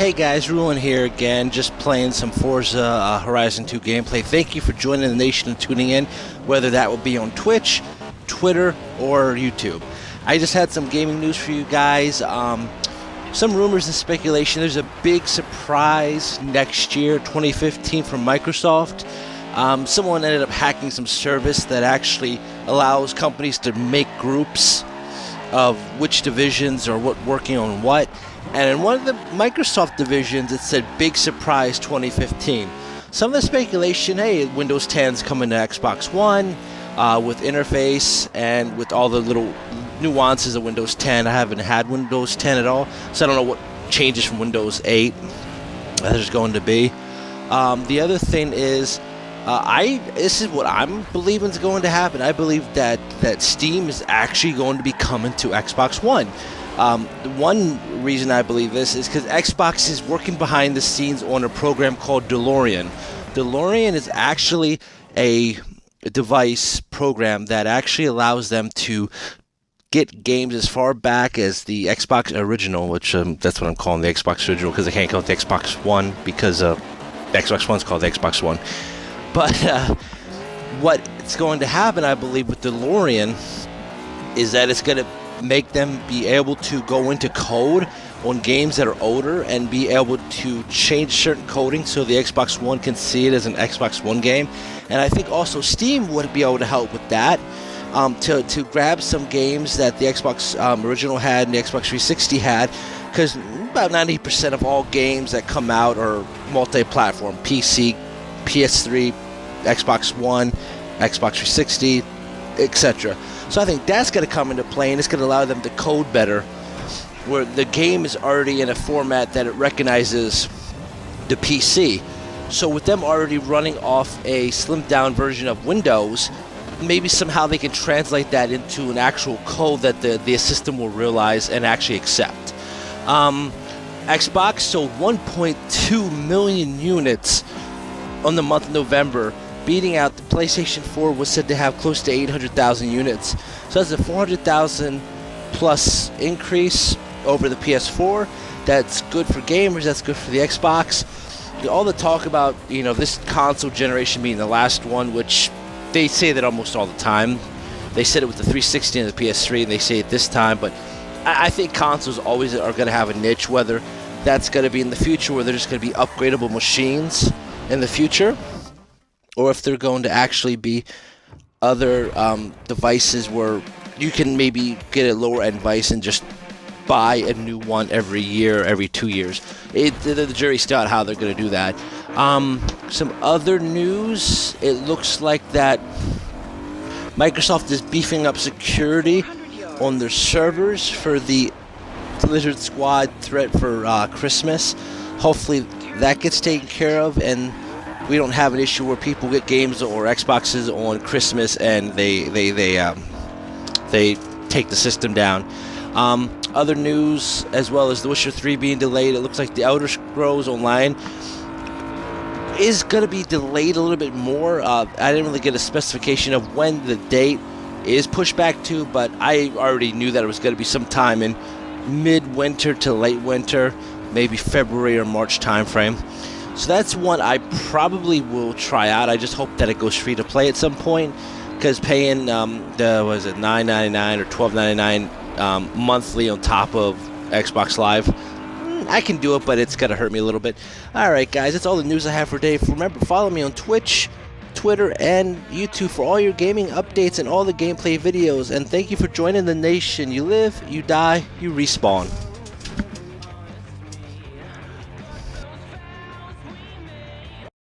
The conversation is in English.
Hey guys, Ruin here again, just playing some Forza Horizon 2 gameplay. Thank you for joining the nation and tuning in, whether that will be on Twitch, Twitter, or YouTube. I just had some gaming news for you guys. Some rumors and speculation. There's a big surprise next year, 2015, from Microsoft. Someone ended up hacking some service that actually allows companies to make groups of which divisions are working on what. And in one of the Microsoft divisions, it said big surprise 2015. Some of the speculation, hey, Windows 10's coming to Xbox One with interface and with all the little nuances of Windows 10. I haven't had Windows 10 at all, so I don't know what changes from Windows 8 there's going to be. The other thing is, this is what I'm believing is going to happen. I believe that Steam is actually going to be coming to Xbox One. One reason I believe this is because Xbox is working behind the scenes on a program called DeLorean. DeLorean is actually a device program that actually allows them to get games as far back as the Xbox original, which that's what I'm calling the Xbox original because I can't call it the Xbox One because the Xbox One's called the Xbox One. But what's going to happen, I believe, with DeLorean is that it's going to make them be able to go into code on games that are older and be able to change certain coding so the Xbox One can see it as an Xbox One game. And I think also Steam would be able to help with that, to grab some games that the Xbox original had and the Xbox 360 had, because about 90% of all games that come out are multi-platform: PC, PS3, Xbox One, Xbox 360, etc. So I think that's going to come into play, and it's going to allow them to code better, where the game is already in a format that it recognizes the PC. So with them already running off a slimmed down version of Windows, maybe somehow they can translate that into an actual code that the system will realize and actually accept. Xbox sold 1.2 million units on the month of November, beating out the PlayStation 4 was said to have close to 800,000 units. So that's a 400,000 plus increase over the PS4. That's good for gamers, that's good for the Xbox. All the talk about, this console generation being the last one, which they say that almost all the time. They said it with the 360 and the PS3, and they say it this time, but I think consoles always are going to have a niche, whether that's going to be in the future where they're just going to be upgradable machines in the future, or if they're going to actually be other devices where you can maybe get a lower end device and just buy a new one every year, every 2 years. The jury's still out how they're going to do that. Some other news, it looks like that Microsoft is beefing up security on their servers for the Lizard Squad threat for Christmas. Hopefully that gets taken care of, and we don't have an issue where people get games or Xboxes on Christmas and they take the system down. Other news, as well as The Witcher 3 being delayed, it looks like The Elder Scrolls Online is going to be delayed a little bit more. I didn't really get a specification of when the date is pushed back to, but I already knew that it was going to be sometime in mid-winter to late winter, maybe February or March timeframe. So that's one I probably will try out. I just hope that it goes free to play at some point, because paying $9.99 or $12.99 monthly on top of Xbox Live, I can do it, but it's gonna hurt me a little bit. Alright guys, that's all the news I have for today. Remember, follow me on Twitch, Twitter, and YouTube for all your gaming updates and all the gameplay videos. And thank you for joining the nation. You live, you die, you respawn.